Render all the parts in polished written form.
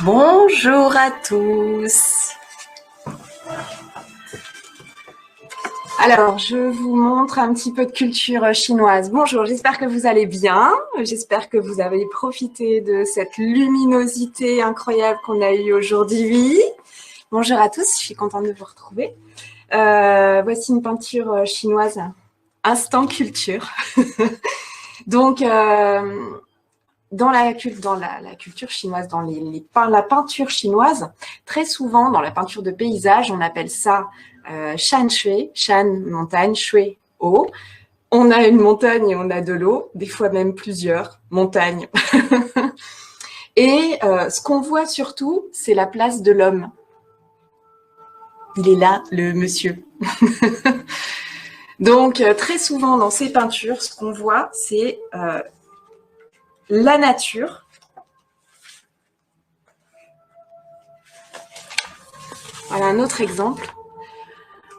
Bonjour à tous. Alors, je vous montre un petit peu de culture chinoise. Bonjour, j'espère que vous allez bien. J'espère que vous avez profité de cette luminosité incroyable qu'on a eue aujourd'hui. Bonjour à tous, je suis contente de vous retrouver. Voici une peinture chinoise, instant culture. Donc, dans la culture chinoise, dans la peinture chinoise, très souvent, dans la peinture de paysage, on appelle ça shan shui, shan, montagne, shui, eau. On a une montagne et on a de l'eau, des fois même plusieurs montagnes. Et ce qu'on voit surtout, c'est la place de l'homme. Il est là, le monsieur. Donc, très souvent, dans ces peintures, ce qu'on voit, c'est la nature. Voilà un autre exemple.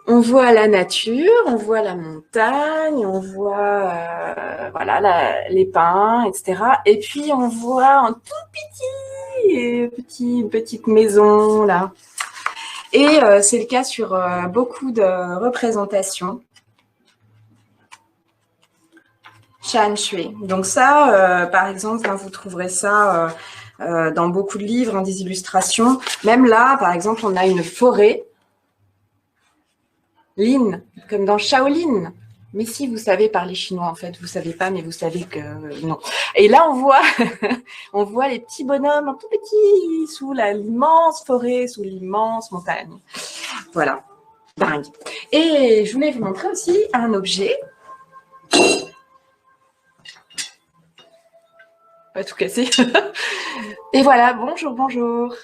On voit la nature, on voit la montagne, on voit voilà, les pins, etc. Et puis, on voit un tout une petite maison, là. Et c'est le cas sur beaucoup de représentations. Shan Shui. Donc ça, par exemple, hein, vous trouverez ça dans beaucoup de livres, hein, des illustrations. Même là, par exemple, on a une forêt. Lin, comme dans Shaolin. Mais si, vous savez parler chinois, en fait. Vous savez pas, mais vous savez que non. Et là, on voit, on voit les petits bonhommes, un tout petits, sous l'immense forêt, sous l'immense montagne. Voilà. Dingue. Et je voulais vous montrer aussi un objet. Pas tout casser. Et voilà, bonjour, bonjour.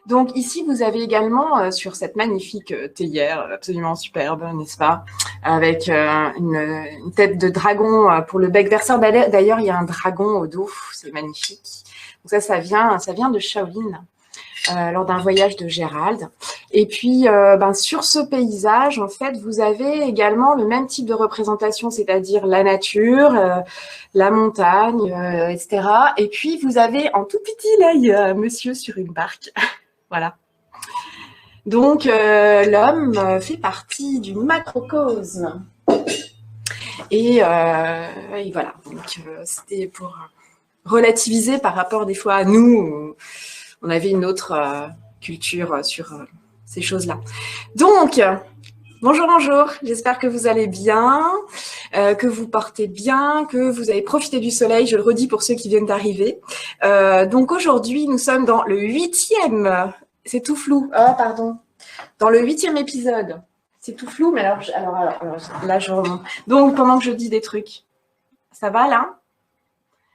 Donc ici, vous avez également sur cette magnifique théière, absolument superbe, n'est-ce pas, avec une tête de dragon pour le bec berceur. D'ailleurs, il y a un dragon au dos, c'est magnifique. Donc ça vient de Shaolin, lors d'un voyage de Gérald. Et puis, sur ce paysage, en fait, vous avez également le même type de représentation, c'est-à-dire la nature, la montagne, etc. Et puis, vous avez en tout petit là, monsieur sur une barque. Voilà. Donc, l'homme fait partie du macrocosme. Et voilà. Donc, c'était pour relativiser par rapport des fois à nous. On avait une autre culture sur ces choses-là. Donc, bonjour, bonjour. J'espère que vous allez bien, que vous portez bien, que vous avez profité du soleil. Je le redis pour ceux qui viennent d'arriver. Donc, aujourd'hui, nous sommes dans le 8e. C'est tout flou. Ah, pardon. Dans le 8e épisode. C'est tout flou, mais alors là, je remonte. Donc, pendant que je dis des trucs, ça va là?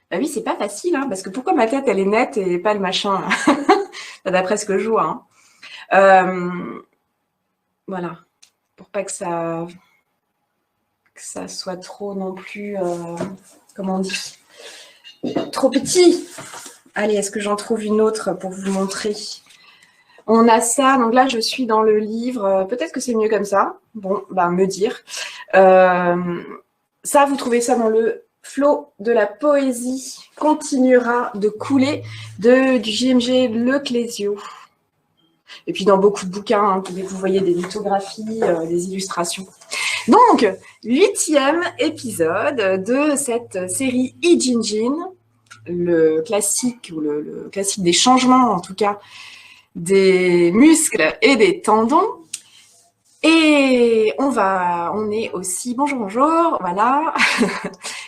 Bah oui, c'est pas facile, hein, parce que pourquoi ma tête, elle est nette et pas le machin, d'après ce que je vois. Hein. Voilà, pour pas que ça soit trop non plus, comment on dit, trop petit. Allez, est-ce que j'en trouve une autre pour vous montrer? On a ça, donc là, je suis dans le livre, peut-être que c'est mieux comme ça. Bon, me dire. Ça, vous trouvez ça dans le flot de la poésie continuera de couler du JMG Le Clésio. Et puis dans beaucoup de bouquins, hein, vous voyez des lithographies, des illustrations. Donc, 8e épisode de cette série Ijinjin, le classique, ou le classique des changements, en tout cas, des muscles et des tendons. Et on est aussi, bonjour, voilà.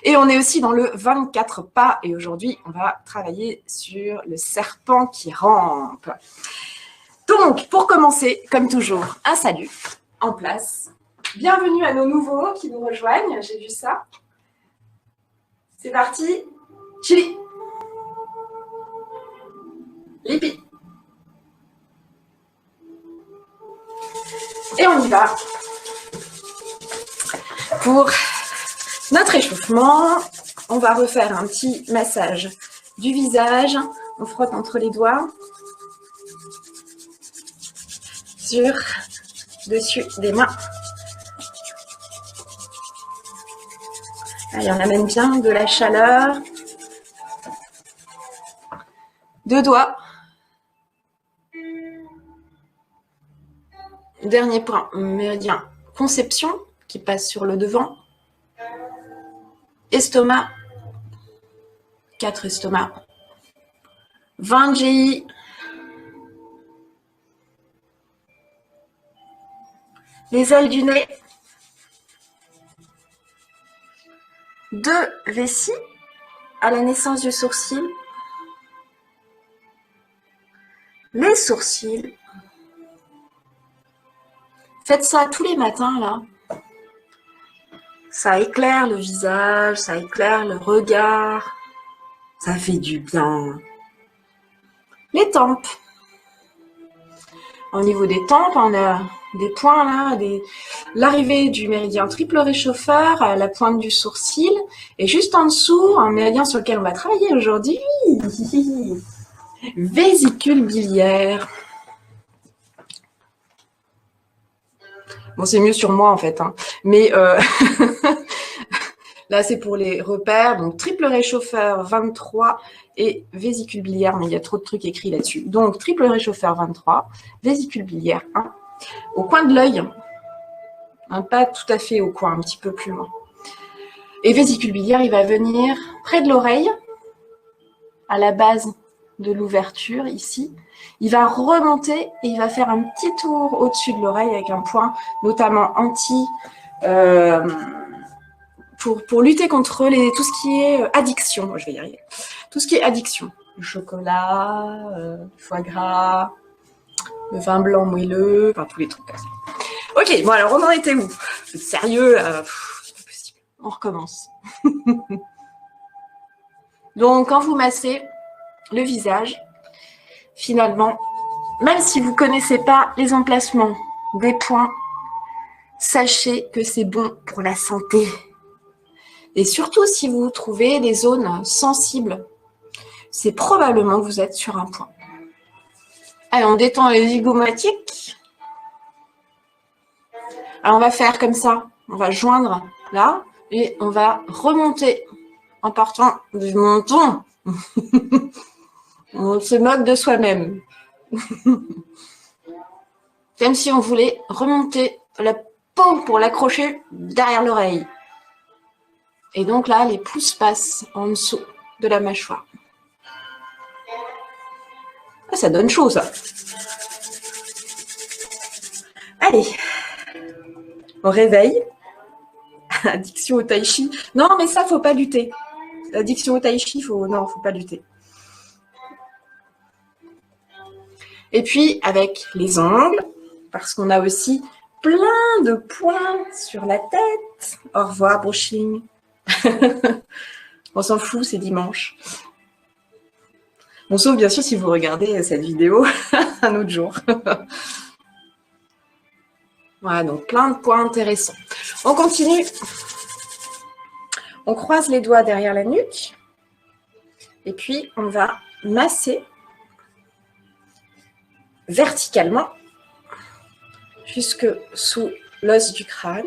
Et on est aussi dans le 24 pas. Et aujourd'hui, on va travailler sur le serpent qui rampe. Donc, pour commencer, comme toujours, un salut en place. Bienvenue à nos nouveaux qui nous rejoignent. J'ai vu ça. C'est parti. Chili. Lipi. Et on y va. Pour notre échauffement, on va refaire un petit massage du visage. On frotte entre les doigts. Dessus des mains. Allez, on amène bien de la chaleur. 2 doigts. Dernier point, méridien conception, qui passe sur le devant. Estomac, 4 estomacs. 20 GI. Les ailes du nez. 2 vessies à la naissance du sourcil. Les sourcils. Faites ça tous les matins, là. Ça éclaire le visage, ça éclaire le regard. Ça fait du bien. Les tempes. Au niveau des tempes, on a des points là, l'arrivée du méridien triple réchauffeur à la pointe du sourcil. Et juste en dessous, un méridien sur lequel on va travailler aujourd'hui, vésicule biliaire. Bon, c'est mieux sur moi en fait, hein. Mais là, c'est pour les repères. Donc, triple réchauffeur 23 et vésicule biliaire, mais il y a trop de trucs écrits là-dessus. Donc, triple réchauffeur 23, vésicule biliaire 1, au coin de l'œil, hein, pas tout à fait au coin, un petit peu plus loin. Et vésicule biliaire, il va venir près de l'oreille, à la base de l'ouverture, ici. Il va remonter et il va faire un petit tour au-dessus de l'oreille avec un point, notamment pour lutter contre tout ce qui est addiction. Je vais y arriver. Tout ce qui est addiction. Le chocolat, le foie gras, le vin blanc moelleux, enfin tous les trucs comme ça. Ok, bon alors on en était où? C'est sérieux, c'est pas possible. On recommence. Donc quand vous massez le visage, finalement, même si vous ne connaissez pas les emplacements des points, sachez que c'est bon pour la santé. Et surtout si vous trouvez des zones sensibles, c'est probablement que vous êtes sur un point. Allez, on détend les zygomatiques. Alors, on va faire comme ça. On va joindre là et on va remonter en partant du menton. On se moque de soi-même. Comme si on voulait remonter la peau pour l'accrocher derrière l'oreille. Et donc là, les pouces passent en dessous de la mâchoire. Ah, ça donne chaud, ça. Allez, on réveille. Addiction au tai chi. Non, mais ça, faut pas lutter. Addiction au tai chi, faut pas lutter. Et puis, avec les ongles, parce qu'on a aussi plein de points sur la tête. Au revoir, brushing. On s'en fout, c'est dimanche. Bon, sauf bien sûr si vous regardez cette vidéo un autre jour. Voilà, donc plein de points intéressants. On continue. On croise les doigts derrière la nuque. Et puis, on va masser verticalement jusque sous l'os du crâne.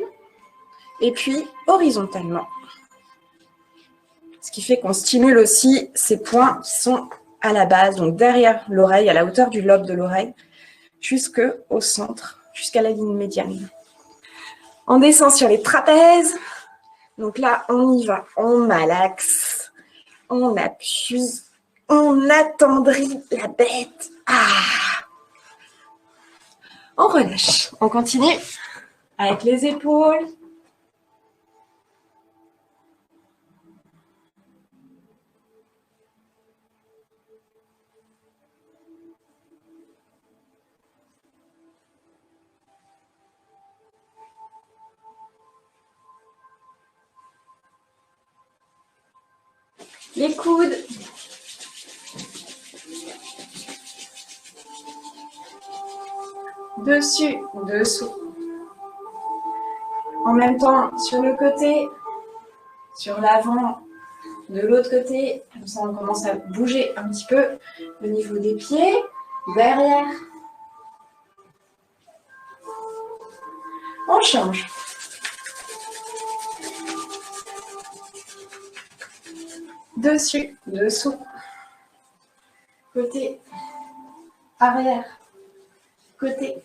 Et puis, horizontalement. Ce qui fait qu'on stimule aussi ces points qui sont à la base, donc derrière l'oreille, à la hauteur du lobe de l'oreille, jusqu'au centre, jusqu'à la ligne médiane. On descend sur les trapèzes. Donc là, on y va, on malaxe, on appuie, on attendrit la bête. Ah! On relâche. On continue avec les épaules. Les coudes. Dessus, dessous. En même temps, sur le côté, sur l'avant, de l'autre côté. Comme ça, on commence à bouger un petit peu au niveau des pieds, derrière. On change. Dessus, dessous. Côté arrière, côté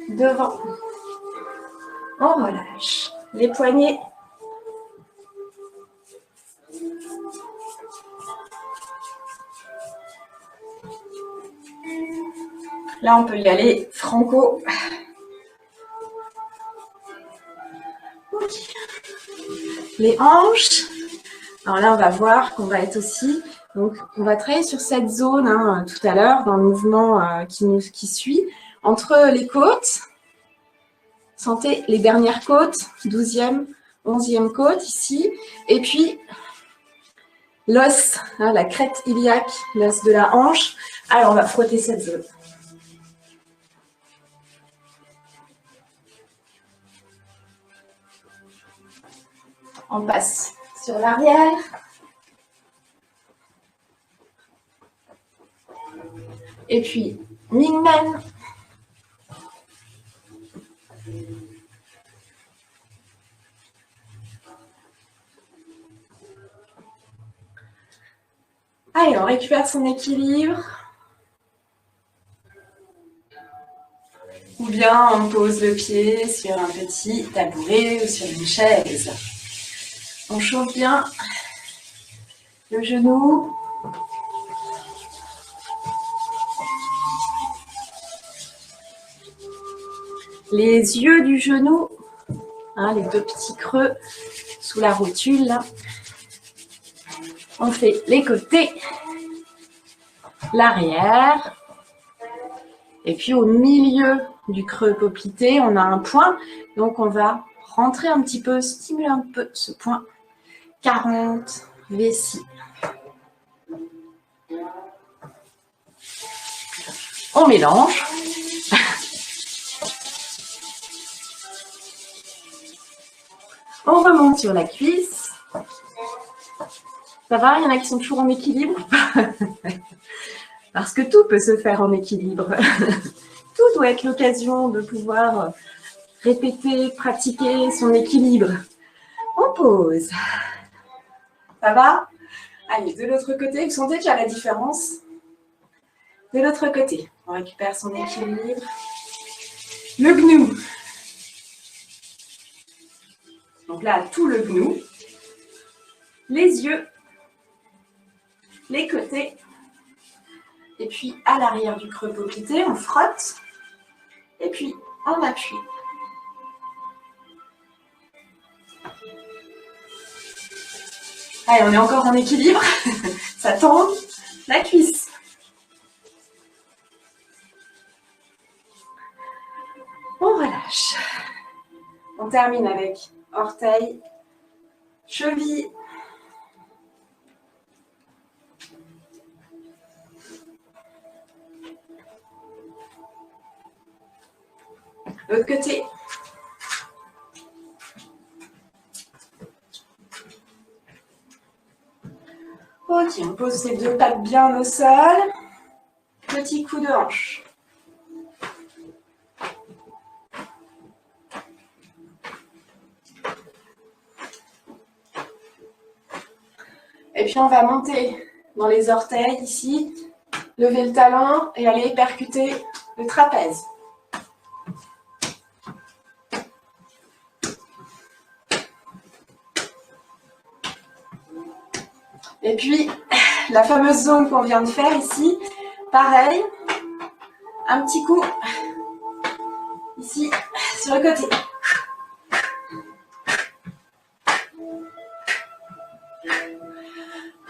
devant. On relâche les poignets. Là, on peut y aller franco. Okay. Les hanches. Alors là, on va voir qu'on va être aussi... Donc, on va travailler sur cette zone tout à l'heure, dans le mouvement qui suit, entre les côtes. Sentez les dernières côtes, 12e, 11e côte ici. Et puis, l'os, la crête iliaque, l'os de la hanche. Alors, on va frotter cette zone. On passe sur l'arrière. Et puis, Mingmen. Allez, on récupère son équilibre. Ou bien on pose le pied sur un petit tabouret ou sur une chaise. On chauffe bien le genou. Les yeux du genou, les deux petits creux sous la rotule. Là. On fait les côtés, l'arrière. Et puis au milieu du creux poplité, on a un point. Donc on va rentrer un petit peu, stimuler un peu ce point. 40 vessies. On mélange. On remonte sur la cuisse. Ça va, il y en a qui sont toujours en équilibre. Parce que tout peut se faire en équilibre. Tout doit être l'occasion de pouvoir répéter, pratiquer son équilibre. On pose. Ça va? Allez, de l'autre côté, vous sentez qu'il y a la différence? De l'autre côté, on récupère son équilibre. Le gnou. Donc là, tout le gnou. Les yeux. Les côtés. Et puis, à l'arrière du creux poplité, on frotte. Et puis, on appuie. Allez, on est encore en équilibre. Ça tend la cuisse. On relâche. On termine avec orteil, cheville. L'autre côté. Ok, on pose ses deux pattes bien au sol. Petit coup de hanche. Et puis on va monter dans les orteils ici, lever le talon et aller percuter le trapèze. Et puis, la fameuse zone qu'on vient de faire ici, pareil, un petit coup ici sur le côté.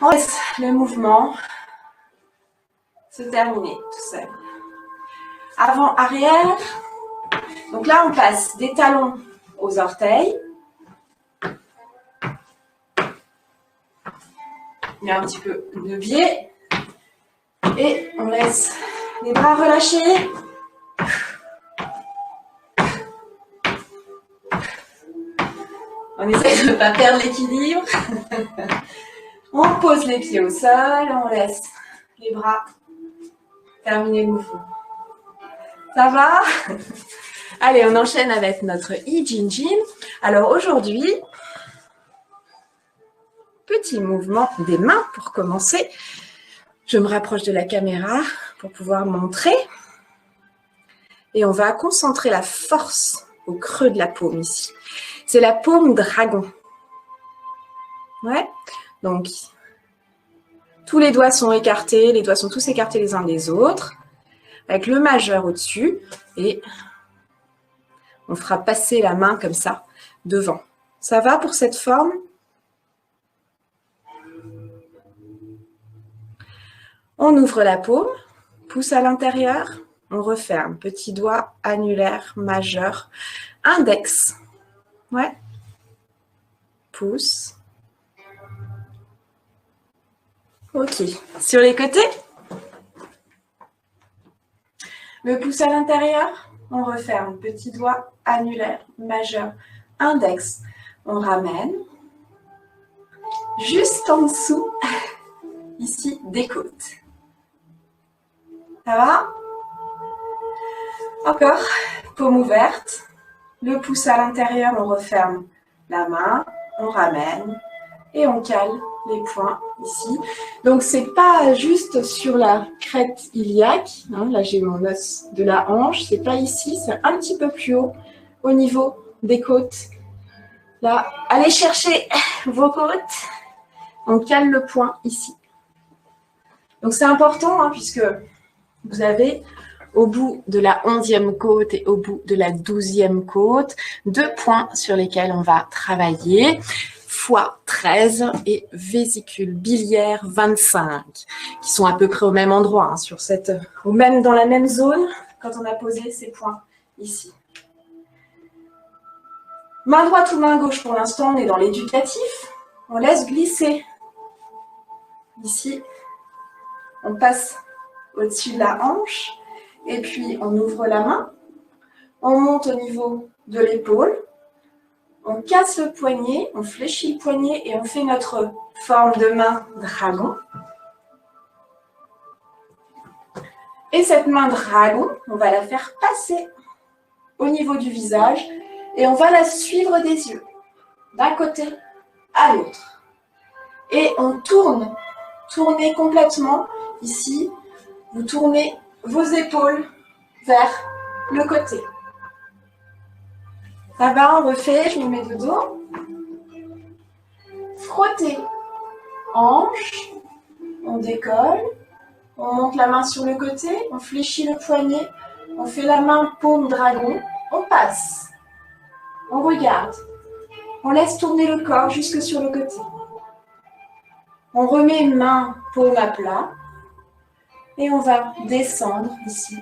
On laisse le mouvement se terminer tout seul. Avant, arrière. Donc là, on passe des talons aux orteils. Il y a un petit peu de biais. Et on laisse les bras relâchés. On essaie de ne pas perdre l'équilibre. On pose les pieds au sol, on laisse les bras terminer le mouvement. Ça va? Allez, on enchaîne avec notre I-Jin-Jin. Alors aujourd'hui, petit mouvement des mains pour commencer. Je me rapproche de la caméra pour pouvoir montrer. Et on va concentrer la force au creux de la paume ici. C'est la paume dragon. Ouais. Donc, tous les doigts sont écartés, les doigts sont tous écartés les uns des autres, avec le majeur au-dessus, et on fera passer la main comme ça, devant. Ça va pour cette forme? On ouvre la paume, pouce à l'intérieur, on referme. Petit doigt annulaire, majeur, index. Ouais. Pouce. Ok. Sur les côtés. Le pouce à l'intérieur, on referme. Petit doigt annulaire, majeur, index. On ramène. Juste en dessous, ici, des côtes. Ça va? Encore. Paume ouverte. Le pouce à l'intérieur, on referme la main. On ramène. Et on cale les poings ici. Donc, c'est pas juste sur la crête iliaque. Hein, là, j'ai mon os de la hanche. C'est pas ici, c'est un petit peu plus haut, au niveau des côtes. Là, allez chercher vos côtes. On cale le poing ici. Donc, c'est important, hein, puisque vous avez au bout de la 11e côte et au bout de la 12e côte, 2 points sur lesquels on va travailler. Foie 13 et vésicule biliaire 25, qui sont à peu près au même endroit, hein, ou même dans la même zone, quand on a posé ces points ici. Main droite ou main gauche, pour l'instant, on est dans l'éducatif. On laisse glisser. Ici, on passe au-dessus de la hanche, et puis on ouvre la main. On monte au niveau de l'épaule. On casse le poignet, on fléchit le poignet et on fait notre forme de main dragon. Et cette main dragon, on va la faire passer au niveau du visage et on va la suivre des yeux, d'un côté à l'autre. Et on tourne, tournez complètement ici, vous tournez vos épaules vers le côté. Ça va, on refait, je me mets de dos. Frottez, hanche, on décolle, on monte la main sur le côté, on fléchit le poignet, on fait la main paume dragon, on passe, on regarde, on laisse tourner le corps jusque sur le côté. On remet main paume à plat et on va descendre ici,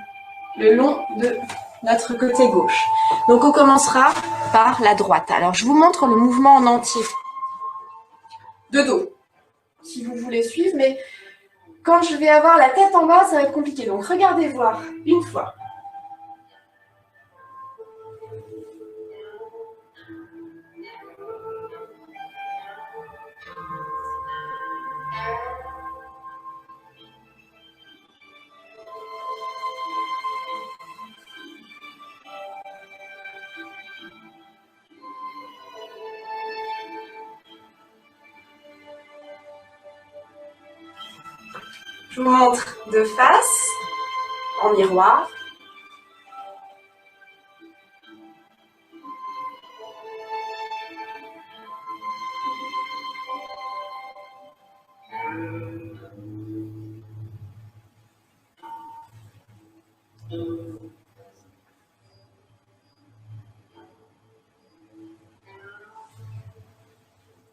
le long de notre côté gauche. Donc on commencera par la droite. Alors je vous montre le mouvement en entier. De dos, si vous voulez suivre, mais quand je vais avoir la tête en bas, ça va être compliqué. Donc regardez voir une fois. Je vous montre de face, en miroir.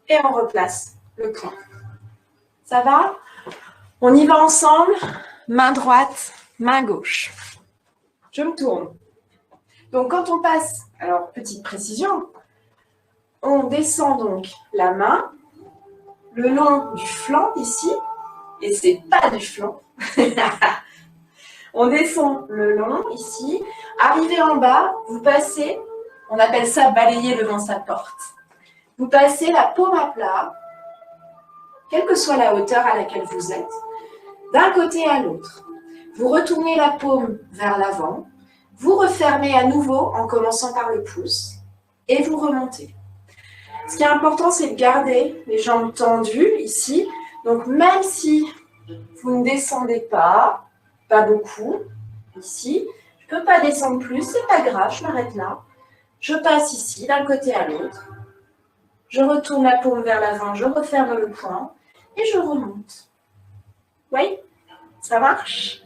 Et on replace le point. Ça va? On y va ensemble, main droite, main gauche. Je me tourne. Donc quand on passe, alors petite précision, on descend donc la main le long du flanc ici, et c'est pas du flanc. On descend le long ici, arrivé en bas, vous passez, on appelle ça balayer devant sa porte. Vous passez la paume à plat, quelle que soit la hauteur à laquelle vous êtes, d'un côté à l'autre. Vous retournez la paume vers l'avant, vous refermez à nouveau en commençant par le pouce et vous remontez. Ce qui est important, c'est de garder les jambes tendues ici. Donc même si vous ne descendez pas beaucoup, ici, je Je ne peux pas descendre plus, c'est pas grave, je m'arrête là. Je passe ici, d'un côté à l'autre. Je retourne la paume vers l'avant, je referme le poing et je remonte. Oui, ça marche.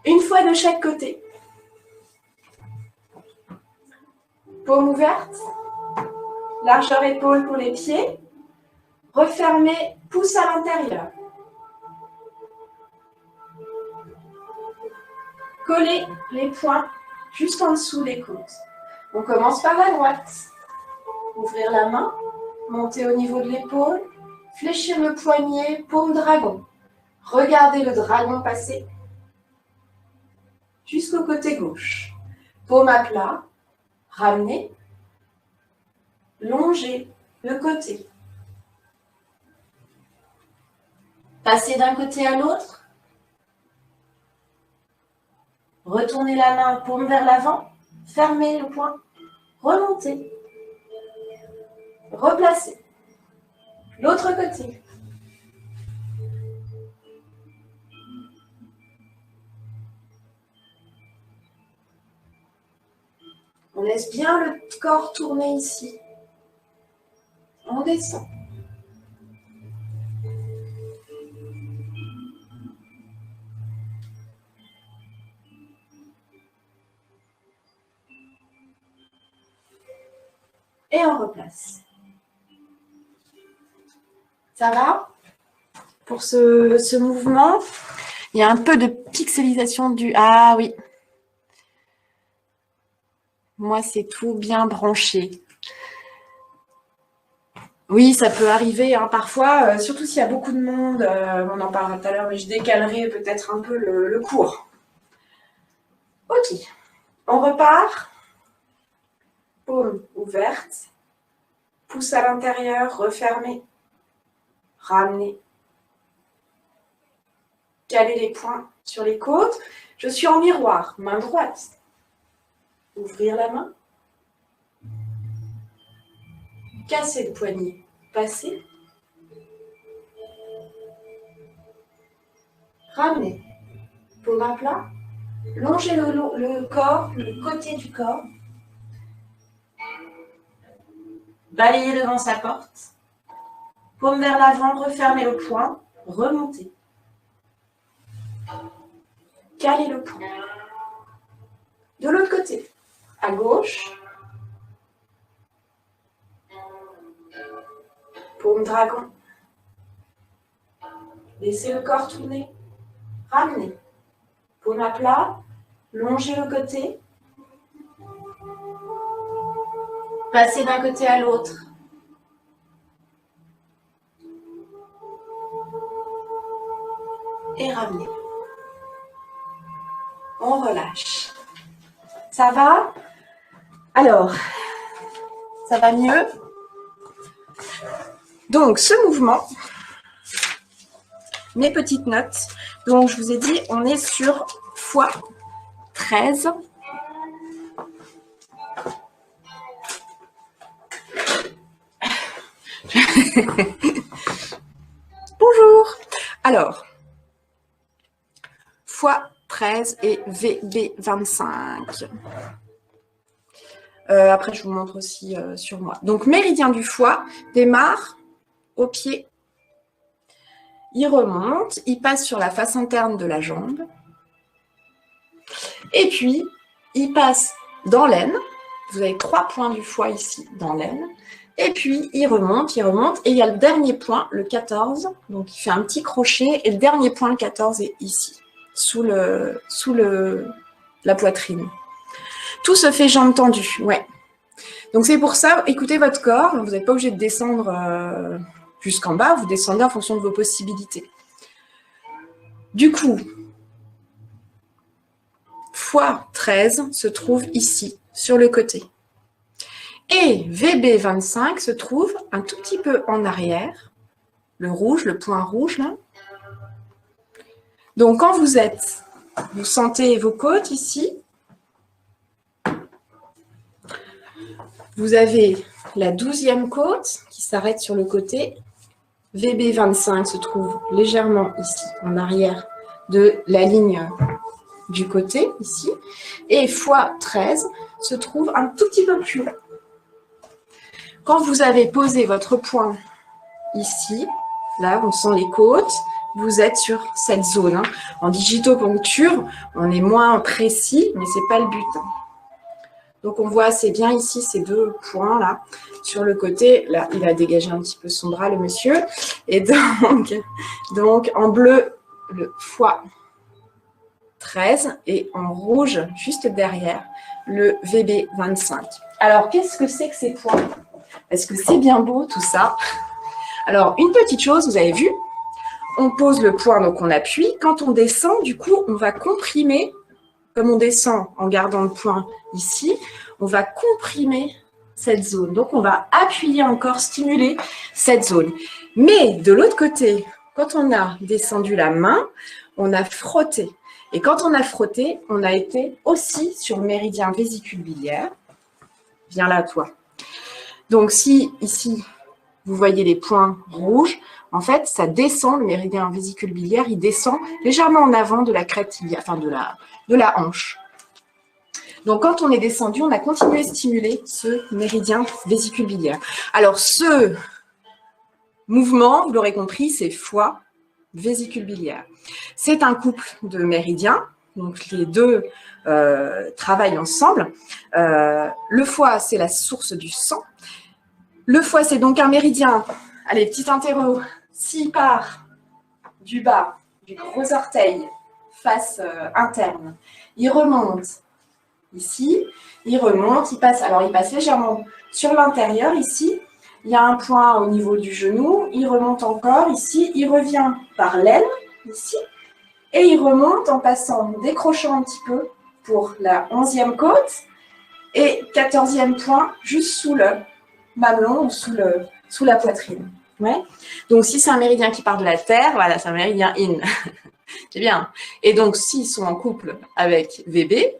Une fois de chaque côté. Paume ouverte, largeur épaule pour les pieds. Refermez, pouce à l'intérieur. Collez les poings juste en dessous des côtes. On commence par la droite. Ouvrir la main, monter au niveau de l'épaule, fléchir le poignet, paume dragon. Regardez le dragon passer jusqu'au côté gauche. Paume à plat, ramenez, longez le côté. Passez d'un côté à l'autre. Retournez la main, paume vers l'avant, fermez le poing, remontez, replacez. L'autre côté. On laisse bien le corps tourner ici. On descend. Et on replace. Ça va? Pour ce mouvement, il y a un peu de pixelisation du... Ah oui. Moi, c'est tout bien branché. Oui, ça peut arriver hein, parfois, surtout s'il y a beaucoup de monde. On en parlera tout à l'heure, mais je décalerai peut-être un peu le cours. Ok. On repart. Paume ouverte. Pouce à l'intérieur, refermez. Ramenez. Calez les poings sur les côtes. Je suis en miroir, main droite. Ouvrir la main. Casser le poignet. Passer. Ramenez. Paume à plat. Longez le corps, le côté du corps. Balayez devant sa porte. Paume vers l'avant, refermez le poing. Remontez. Calez le poing. De l'autre côté. À gauche. Paume dragon. Laissez le corps tourner. Ramenez. Paume à plat. Longez le côté. Passez d'un côté à l'autre. Et ramenez. On relâche. Ça va? Alors, ça va mieux? Donc, ce mouvement, mes petites notes. Donc, je vous ai dit, on est sur x13. Bonjour. Alors, x13 et VB25. Après, je vous montre aussi sur moi. Donc, méridien du foie démarre au pied. Il remonte, il passe sur la face interne de la jambe. Et puis, il passe dans l'aine. Vous avez 3 points du foie ici, dans l'aine. Et puis, il remonte. Et il y a le dernier point, le 14. Donc, il fait un petit crochet. Et le dernier point, le 14, est ici, sous la poitrine. Tout se fait jambes tendues, ouais. Donc, c'est pour ça, écoutez votre corps. Vous n'êtes pas obligé de descendre jusqu'en bas. Vous descendez en fonction de vos possibilités. Du coup, x13 se trouve ici, sur le côté. Et VB25 se trouve un tout petit peu en arrière. Le rouge, le point rouge, là. Donc, quand vous sentez vos côtes ici. Vous avez la 12e côte qui s'arrête sur le côté. VB25 se trouve légèrement ici, en arrière de la ligne du côté, ici, et x13 se trouve un tout petit peu plus haut. Quand vous avez posé votre point ici, là, on sent les côtes, vous êtes sur cette zone. Hein. En digitopuncture, on est moins précis, mais ce n'est pas le but. Hein. Donc, on voit assez bien ici ces deux points là sur le côté. Là, il a dégagé un petit peu son bras, le monsieur. Et donc en bleu, le x13 et en rouge, juste derrière, le VB25. Alors, qu'est-ce que c'est que ces points? Est-ce que c'est bien beau tout ça? Alors, une petite chose, vous avez vu, on pose le point, donc on appuie. Quand on descend, du coup, on va comprimer, comme on descend en gardant le point ici, on va comprimer cette zone. Donc, on va appuyer encore, stimuler cette zone. Mais de l'autre côté, quand on a descendu la main, on a frotté. Et quand on a frotté, on a été aussi sur le méridien vésicule-biliaire. Viens là, toi. Donc, si ici, vous voyez les points rouges, en fait, ça descend, le méridien vésicule-biliaire, il descend légèrement en avant de la crête tibiale, enfin de la hanche. Donc, quand on est descendu, on a continué à stimuler ce méridien vésicule-biliaire. Alors, ce mouvement, vous l'aurez compris, c'est foie vésicule-biliaire. C'est un couple de méridiens, donc les deux travaillent ensemble. Le foie, c'est la source du sang. Le foie, c'est donc un méridien. Allez, petit interro. S'il part du bas, du gros orteil, face interne, il remonte ici, il remonte, il passe légèrement sur l'intérieur ici. Il y a un point au niveau du genou, il remonte encore ici, il revient par l'aile ici, et il remonte en passant, décrochant un petit peu pour la 11e côte, et 14e point juste sous le mamelon ou sous la poitrine. Ouais. Donc, si c'est un méridien qui part de la terre, voilà, c'est un méridien in. C'est bien. Et donc, s'ils sont en couple avec VB,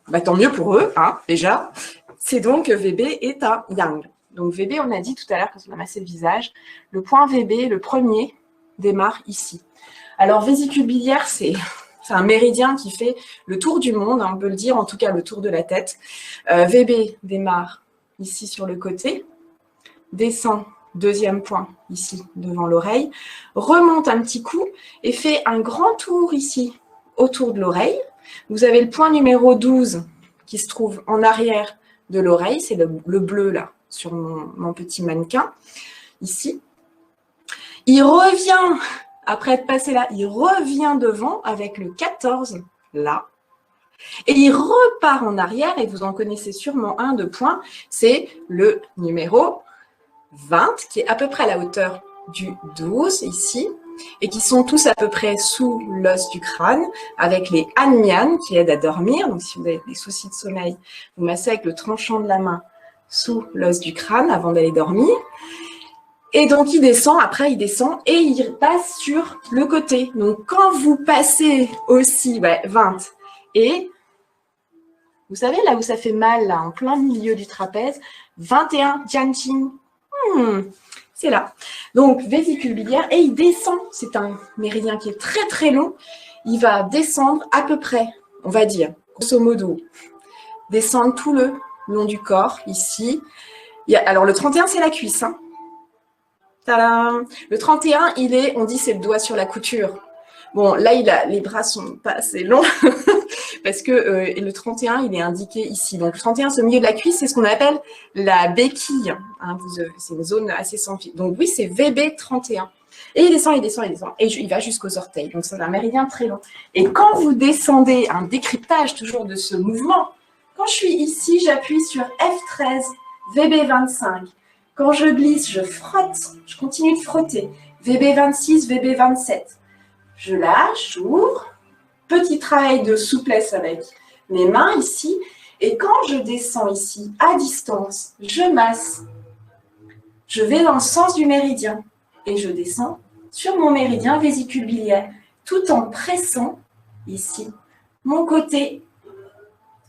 bah, tant mieux pour eux, hein, déjà. C'est donc VB est un yang. Donc, VB, on a dit tout à l'heure, quand on a massé le visage, le point VB, le premier, démarre ici. Alors, vésicule biliaire, c'est un méridien qui fait le tour du monde, hein, on peut le dire, en tout cas le tour de la tête. VB démarre ici sur le côté, descend, deuxième point ici devant l'oreille, remonte un petit coup et fait un grand tour ici autour de l'oreille. Vous avez le point numéro 12 qui se trouve en arrière de l'oreille, c'est le bleu là sur mon petit mannequin ici. Il revient, après être passé là, il revient devant avec le 14 là. Et il repart en arrière, et vous en connaissez sûrement un de points, c'est le numéro 20, qui est à peu près à la hauteur du 12, ici, et qui sont tous à peu près sous l'os du crâne, avec les hanmian qui aident à dormir. Donc, si vous avez des soucis de sommeil, vous massez avec le tranchant de la main sous l'os du crâne avant d'aller dormir. Et donc, il descend, après, il descend, et il passe sur le côté. Donc, quand vous passez aussi, 20, et vous savez, là où ça fait mal, là, en plein milieu du trapèze, 21, Jianqing, c'est là. Donc, vésicule biliaire, et il descend, c'est un méridien qui est très très long, il va descendre à peu près, on va dire, grosso modo, descendre tout le long du corps, ici. Alors, le 31, c'est la cuisse, hein. Tadam. Le 31, on dit c'est le doigt sur la couture. Bon, là, les bras sont pas assez longs parce que le 31, il est indiqué ici. Donc, le 31, c'est au milieu de la cuisse, c'est ce qu'on appelle la béquille. Hein, c'est une zone assez sans fil. Donc, oui, c'est VB31. Et il descend, il descend, il descend. Et il va jusqu'aux orteils. Donc, c'est un méridien très long. Et quand vous descendez, un décryptage toujours de ce mouvement, quand je suis ici, j'appuie sur F13, VB25. Quand je glisse, je frotte, je continue de frotter. VB26, VB27. Je lâche, j'ouvre. Petit travail de souplesse avec mes mains ici. Et quand je descends ici, à distance, je masse. Je vais dans le sens du méridien. Et je descends sur mon méridien vésicule biliaire, tout en pressant ici mon côté.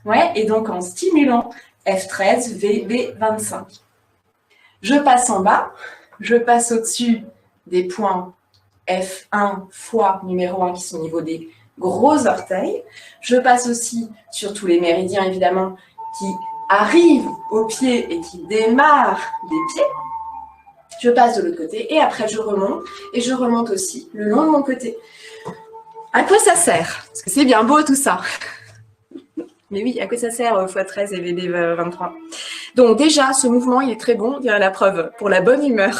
Ouais, et donc en stimulant F13, VB25. Je passe en bas, je passe au-dessus des points F1 fois numéro 1 qui sont au niveau des gros orteil. Je passe aussi sur tous les méridiens, évidemment, qui arrivent aux pieds et qui démarrent des pieds. Je passe de l'autre côté et après, je remonte. Et je remonte aussi le long de mon côté. À quoi ça sert? Parce que c'est bien beau tout ça. Mais oui, à quoi ça sert x13 et VD23? Donc déjà, ce mouvement, il est très bon, il y a la preuve pour la bonne humeur.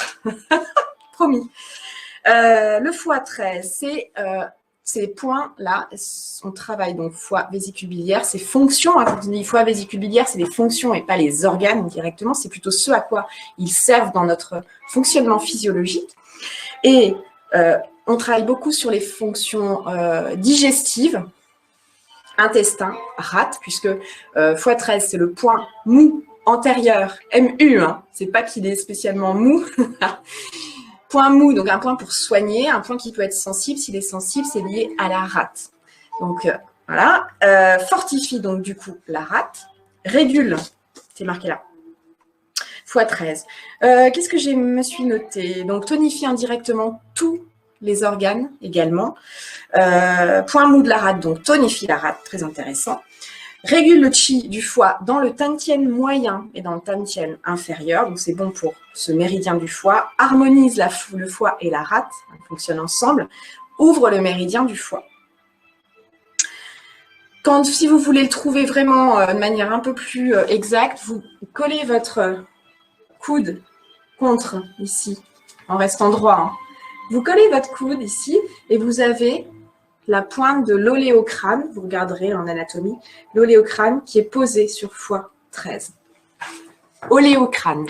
Promis. Le x13, c'est ces points-là, on travaille donc foie, vésicule biliaire, ces fonctions, hein, quand on dit foie, vésicule biliaire, c'est des fonctions et pas les organes directement, c'est plutôt ce à quoi ils servent dans notre fonctionnement physiologique. Et on travaille beaucoup sur les fonctions digestives, intestin, rate, puisque x13, c'est le point mou antérieur, MU, hein, c'est pas qu'il est spécialement mou. Point mou, donc un point pour soigner, un point qui peut être sensible. S'il est sensible, c'est lié à la rate. Donc voilà, fortifie donc du coup la rate, régule, c'est marqué là, x13. Qu'est-ce que je me suis noté? Donc tonifie indirectement tous les organes également. Point mou de la rate, donc tonifie la rate, très intéressant. Régule le chi du foie dans le tantien moyen et dans le tantien inférieur, donc c'est bon pour ce méridien du foie. Harmonise le foie et la rate, ils fonctionnent ensemble. Ouvre le méridien du foie. Si vous voulez le trouver vraiment de manière un peu plus exacte, vous collez votre coude contre ici, en restant droit. Hein. Vous collez votre coude ici et vous avez la pointe de l'oléocrâne, vous regarderez en anatomie, l'oléocrâne qui est posé sur x13. Oléocrâne.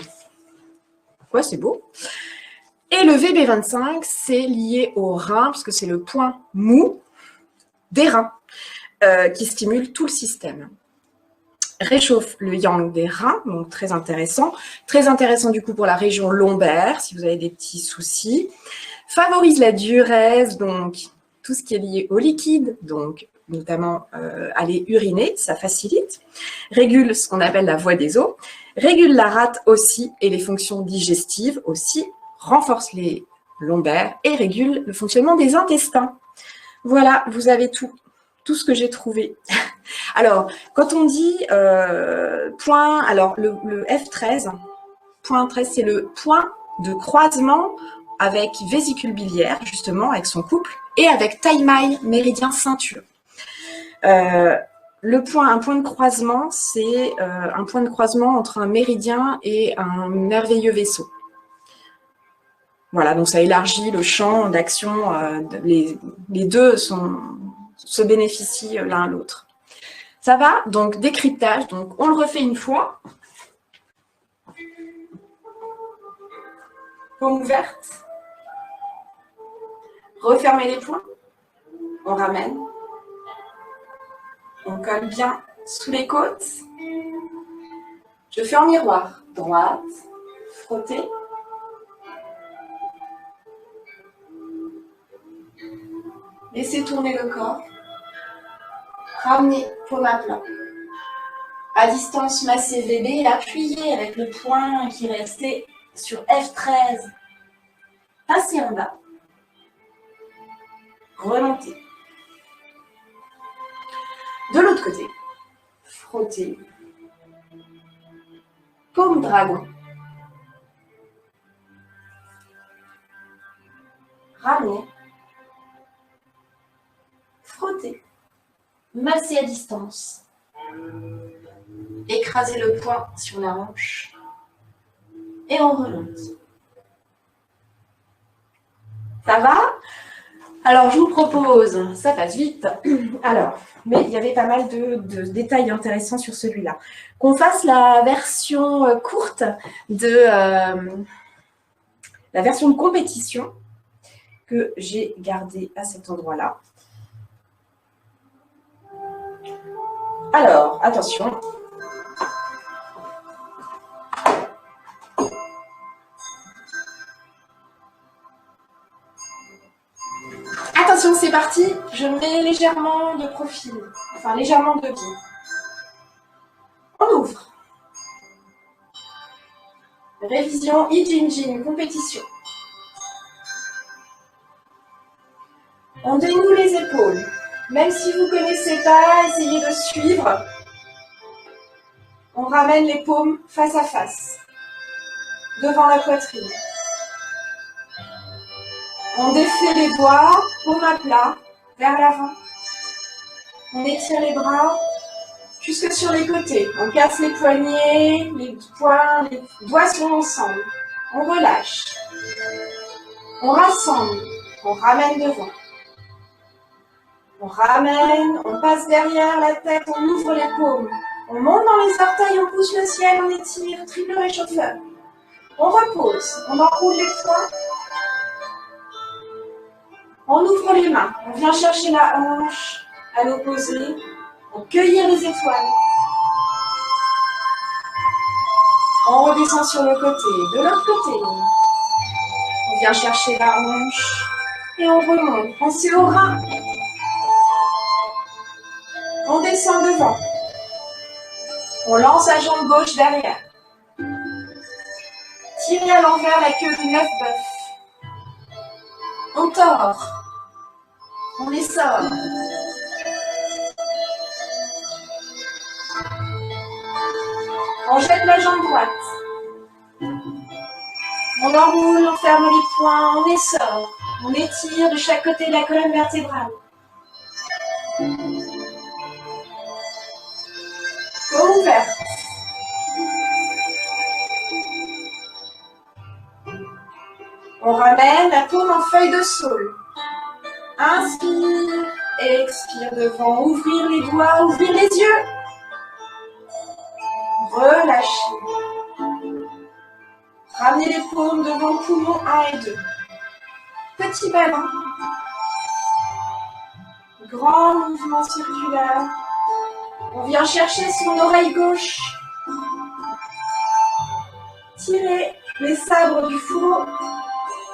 Ouais, c'est beau. Et le VB25, c'est lié au rein, parce que c'est le point mou des reins qui stimule tout le système. Réchauffe le yang des reins, donc très intéressant. Très intéressant du coup pour la région lombaire, si vous avez des petits soucis. Favorise la diurèse, donc tout ce qui est lié au liquide, donc notamment aller uriner, ça facilite. Régule ce qu'on appelle la voie des os. Régule la rate aussi et les fonctions digestives aussi. Renforce les lombaires et régule le fonctionnement des intestins. Voilà, vous avez tout ce que j'ai trouvé. Alors, quand on dit point, alors le F13, point 13, c'est le point de croisement avec vésicule biliaire, justement, avec son couple, et avec taille-maille, méridien ceinture. Un point de croisement, c'est un point de croisement entre un méridien et un merveilleux vaisseau. Voilà, donc ça élargit le champ d'action. Les deux se bénéficient l'un à l'autre. Ça va? Donc, décryptage. Donc, on le refait une fois. Paume ouverte. Refermez les poings. On ramène. On colle bien sous les côtes. Je fais en miroir. Droite. Frotter. Laissez tourner le corps. Ramenez paume à plat. À distance, massez VB et appuyez avec le poing qui est resté sur F13. Passez en bas. Remontez. De l'autre côté, frottez. Paume dragon. Ramenez. Frottez. Massez à distance. Écrasez le poing sur la hanche. Et on remonte. Ça va? Alors, je vous propose, ça passe vite. Alors, mais il y avait pas mal de détails intéressants sur celui-là. Qu'on fasse la version courte de la version de compétition que j'ai gardée à cet endroit-là. Alors, attention. Attention, c'est parti. Je mets légèrement de profil, enfin légèrement de pied. On ouvre. Révision I-Jin-Jin, compétition. On dénoue les épaules. Même si vous ne connaissez pas, essayez de suivre. On ramène les paumes face à face, devant la poitrine. On défait les doigts, paume à plat, vers l'avant. On étire les bras jusque sur les côtés. On casse les poignets, les poings, les doigts sont ensemble. On relâche. On rassemble. On ramène devant. On ramène, on passe derrière la tête, on ouvre les paumes. On monte dans les orteils, on pousse le ciel, on étire, triple réchauffeur. On repose, on enroule les poings. On ouvre les mains, on vient chercher la hanche à l'opposé, on cueillit les étoiles. On redescend sur le côté, de l'autre côté. On vient chercher la hanche et on remonte. Pensez au rein. On descend devant. On lance la jambe gauche derrière. Tirez à l'envers la queue du neuf-bœuf. On tord. On essore. On jette la jambe droite. On enroule, on ferme les poings, on essore. On étire de chaque côté de la colonne vertébrale. Paume ouverte. On ramène la paume en feuille de saule. Inspire, expire devant. Ouvrir les doigts, ouvrir les yeux. Relâchez. Ramenez les paumes devant poumon 1 et 2. Petit ballon. Grand mouvement circulaire. On vient chercher son oreille gauche. Tirez les sabres du fourreau.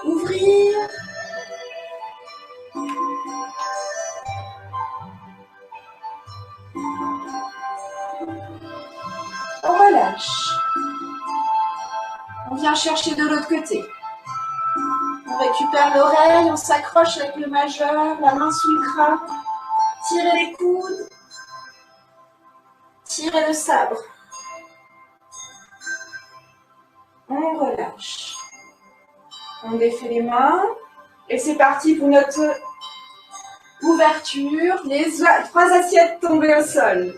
Ouvrir. On relâche. On vient chercher de l'autre côté. On récupère l'oreille, on s'accroche avec le majeur, la main sous le crâne. Tirez les coudes. Tirez le sabre. On relâche. On défait les mains. Et c'est parti pour notre ouverture. Les 3 assiettes tombées au sol.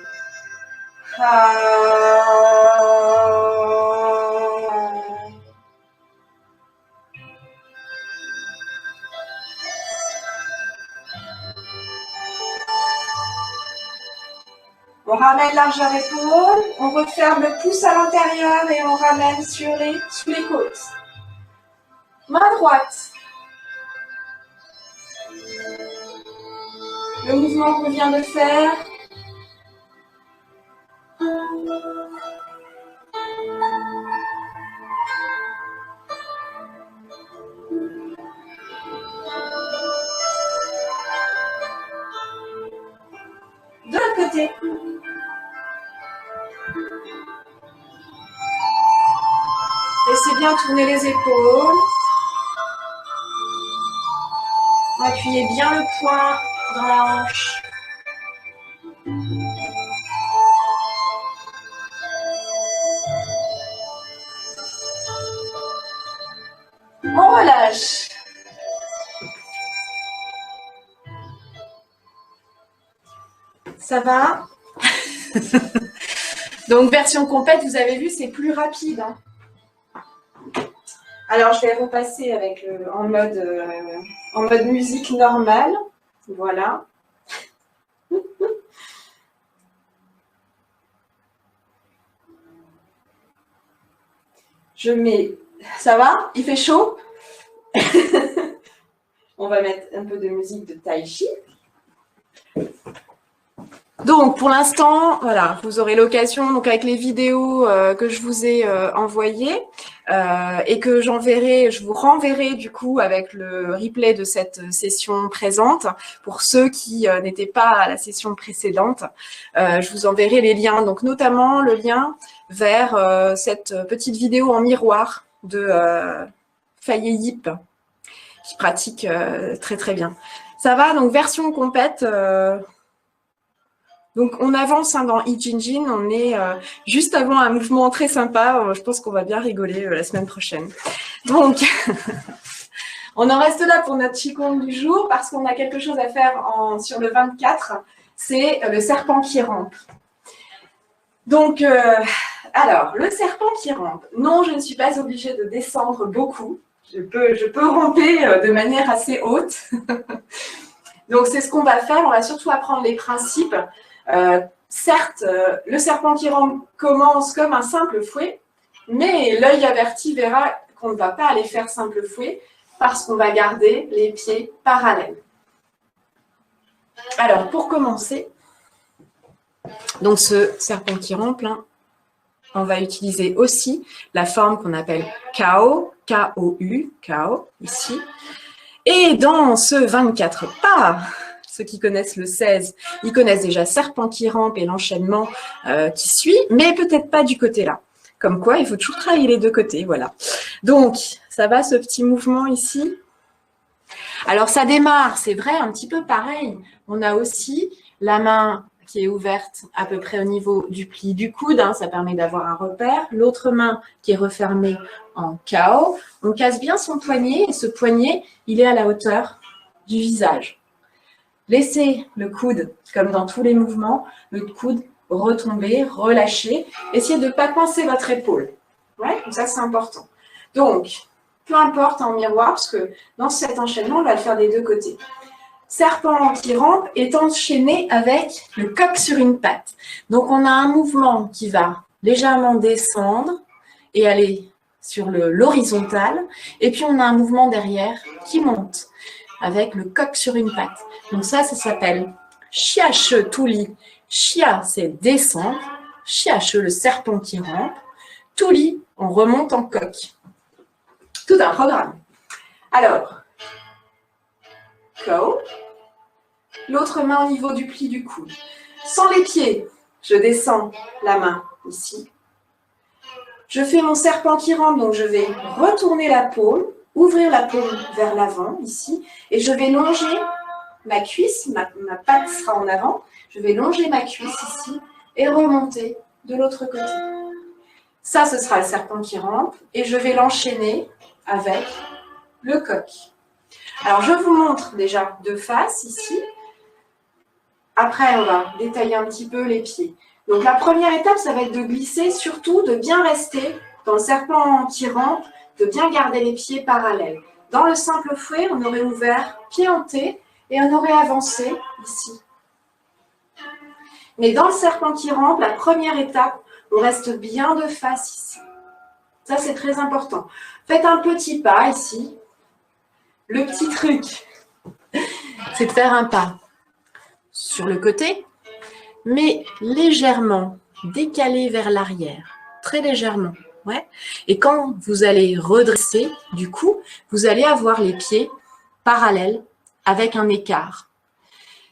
On ramène largeur épaule, on referme le pouce à l'intérieur et on ramène sous les côtes. Main droite. Le mouvement qu'on vient de faire. De l'autre côté. Laissez bien tourner les épaules. Appuyez bien le poing dans la hanche. On relâche. Ça va? Donc, version complète, vous avez vu, c'est plus rapide. Hein. Alors, je vais repasser avec en mode musique normale. Voilà. Je mets... Ça va? Il fait chaud? On va mettre un peu de musique de Tai Chi. Donc, pour l'instant, voilà, vous aurez l'occasion, donc avec les vidéos que je vous ai envoyées et que je vous renverrai du coup avec le replay de cette session présente. Pour ceux qui n'étaient pas à la session précédente, je vous enverrai les liens, donc notamment le lien vers cette petite vidéo en miroir de Faye Yip, qui pratique très très bien. Ça va, donc version complète. Donc on avance dans I-Ching, on est juste avant un mouvement très sympa. Je pense qu'on va bien rigoler la semaine prochaine. Donc on en reste là pour notre Qigong du jour parce qu'on a quelque chose à faire sur le 24. C'est le serpent qui rampe. Donc, alors, le serpent qui rampe. Non, je ne suis pas obligée de descendre beaucoup. Je peux ramper de manière assez haute. Donc, c'est ce qu'on va faire. On va surtout apprendre les principes. Certes, le serpent qui rampe commence comme un simple fouet, mais l'œil averti verra qu'on ne va pas aller faire simple fouet parce qu'on va garder les pieds parallèles. Alors, pour commencer, donc ce serpent qui rampe, hein, on va utiliser aussi la forme qu'on appelle Kao, K-O-U, Kao, ici. Et dans ce 24 pas, ceux qui connaissent le 16, ils connaissent déjà serpent qui rampe et l'enchaînement qui suit, mais peut-être pas du côté là. Comme quoi, il faut toujours travailler les deux côtés, voilà. Donc, ça va ce petit mouvement ici. Alors, ça démarre, c'est vrai, un petit peu pareil. On a aussi la main qui est ouverte à peu près au niveau du pli du coude, hein, ça permet d'avoir un repère. L'autre main qui est refermée en Kao. On casse bien son poignet et ce poignet, il est à la hauteur du visage. Laissez le coude, comme dans tous les mouvements, le coude retomber, relâcher. Essayez de ne pas coincer votre épaule. Ouais, ça, c'est important. Donc, peu importe en miroir, parce que dans cet enchaînement, on va le faire des deux côtés. Serpent qui rampe est enchaîné avec le coq sur une patte. Donc, on a un mouvement qui va légèrement descendre et aller sur l'horizontale. Et puis, on a un mouvement derrière qui monte avec le coq sur une patte. Donc, ça s'appelle Shiache Tuli. Chia, c'est descendre. Shiache, le serpent qui rampe. Tuli, on remonte en coq. Tout un programme. Alors, Kao. L'autre main au niveau du pli du coude. Sans les pieds, je descends la main ici. Je fais mon serpent qui rampe, donc je vais retourner la paume, ouvrir la paume vers l'avant ici, et je vais longer ma cuisse, ma patte sera en avant, je vais longer ma cuisse ici et remonter de l'autre côté. Ça, ce sera le serpent qui rampe, et je vais l'enchaîner avec le coq. Alors, je vous montre déjà de face ici. Après, on va détailler un petit peu les pieds. Donc, la première étape, ça va être de glisser, surtout de bien rester dans le serpent qui rampe, de bien garder les pieds parallèles. Dans le simple fouet, on aurait ouvert pied en T et on aurait avancé ici. Mais dans le serpent qui rampe, la première étape, on reste bien de face ici. Ça, c'est très important. Faites un petit pas ici. Le petit truc, c'est de faire un pas sur le côté, mais légèrement décalé vers l'arrière, très légèrement. Ouais. Et quand vous allez redresser, du coup, vous allez avoir les pieds parallèles avec un écart.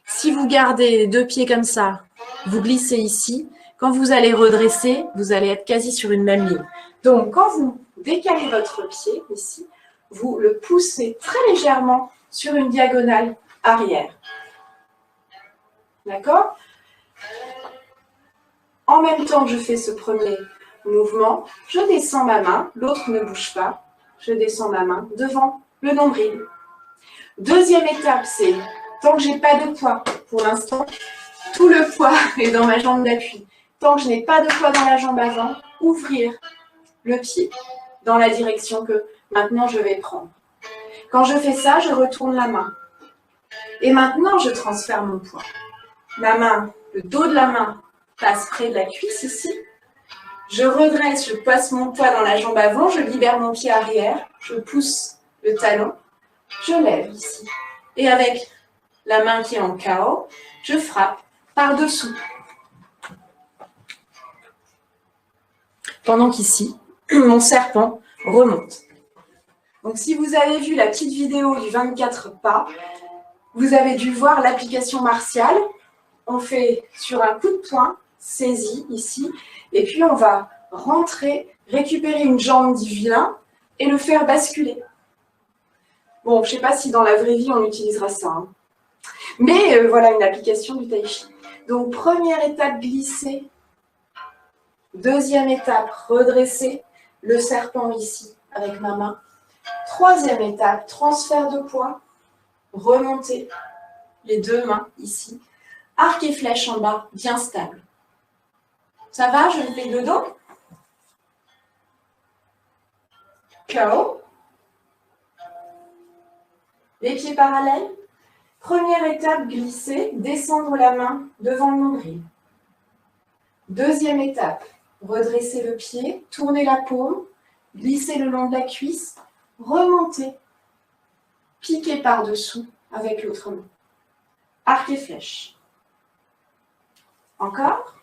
Si vous gardez les deux pieds comme ça, vous glissez ici, quand vous allez redresser, vous allez être quasi sur une même ligne. Donc, quand vous décalez votre pied ici, vous le poussez très légèrement sur une diagonale arrière. D'accord? En même temps que je fais ce premier mouvement, je descends ma main, l'autre ne bouge pas, je descends ma main devant le nombril. Deuxième étape, c'est, tant que je n'ai pas de poids, pour l'instant, tout le poids est dans ma jambe d'appui. Tant que je n'ai pas de poids dans la jambe avant, ouvrir le pied dans la direction que maintenant je vais prendre. Quand je fais ça, je retourne la main. Et maintenant, je transfère mon poids. La main, le dos de la main passe près de la cuisse ici. Je redresse, je passe mon poids dans la jambe avant, je libère mon pied arrière, je pousse le talon, je lève ici. Et avec la main qui est en Kao, je frappe par-dessous. Pendant qu'ici, mon serpent remonte. Donc, si vous avez vu la petite vidéo du 24 pas, vous avez dû voir l'application martiale. On fait sur un coup de poing, saisi ici, et puis on va rentrer, récupérer une jambe du vilain et le faire basculer. Bon, je ne sais pas si dans la vraie vie, on utilisera ça. Hein. Mais voilà une application du tai chi. Donc, première étape, glisser. Deuxième étape, redresser le serpent ici avec ma main. Troisième étape, transfert de poids. Remonter les deux mains ici. Arc et flèche en bas, bien stable. Ça va, je me fais le dos. KO. Les pieds parallèles. Première étape, glisser, descendre la main devant le nombril. Deuxième étape, redresser le pied, tourner la paume, glisser le long de la cuisse, remonter, piquer par-dessous avec l'autre main. Arc et flèche. Encore.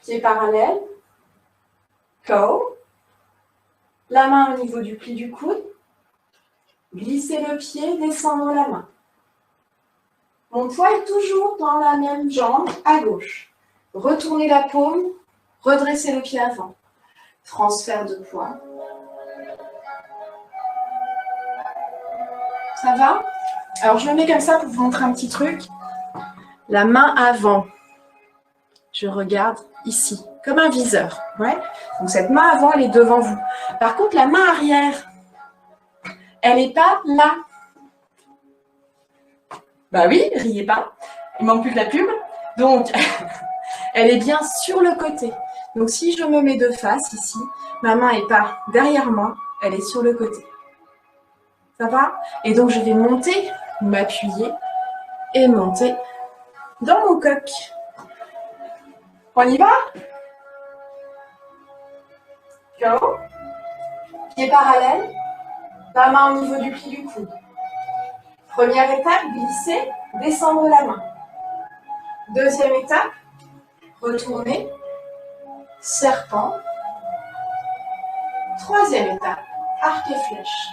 Pied parallèle. KO. La main au niveau du pli du coude. Glisser le pied, descendre la main. Mon poids est toujours dans la même jambe, à gauche. Retournez la paume, redressez le pied avant. Transfert de poids. Ça va? Alors, je me mets comme ça pour vous montrer un petit truc. La main avant. Je regarde ici, comme un viseur. Ouais. Donc, cette main avant, elle est devant vous. Par contre, la main arrière, elle n'est pas là. Bah oui, riez pas. Il manque plus que la pub. Donc, elle est bien sur le côté. Donc, si je me mets de face ici, ma main n'est pas derrière moi, elle est sur le côté. Ça va? Et donc, je vais monter, m'appuyer et monter dans mon coq. On y va? KO. Pied parallèle. La main au niveau du pli du coude. Première étape, glisser, descendre la main. Deuxième étape, retourner, serpent. Troisième étape, arc et flèche.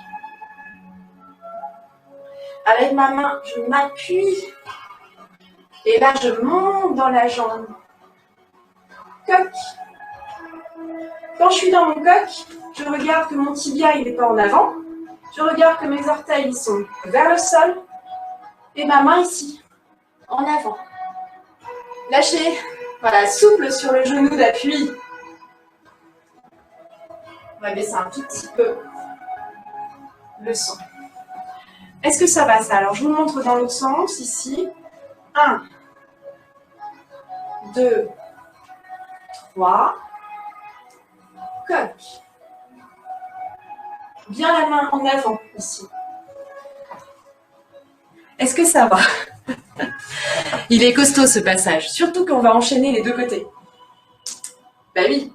Avec ma main, je m'appuie. Et là, je monte dans la jambe. Coq. Quand je suis dans mon coq, je regarde que mon tibia, il n'est pas en avant. Je regarde que mes orteils, ils sont vers le sol. Et ma main ici, en avant. Lâchez. Voilà, souple sur le genou d'appui. On va baisser un tout petit peu le son. Est-ce que ça va ça? Alors, je vous montre dans l'autre sens, ici. 1, 2, 3. Coq. Bien la main en avant, ici. Est-ce que ça va? Il est costaud ce passage, surtout qu'on va enchaîner les deux côtés. Ben oui.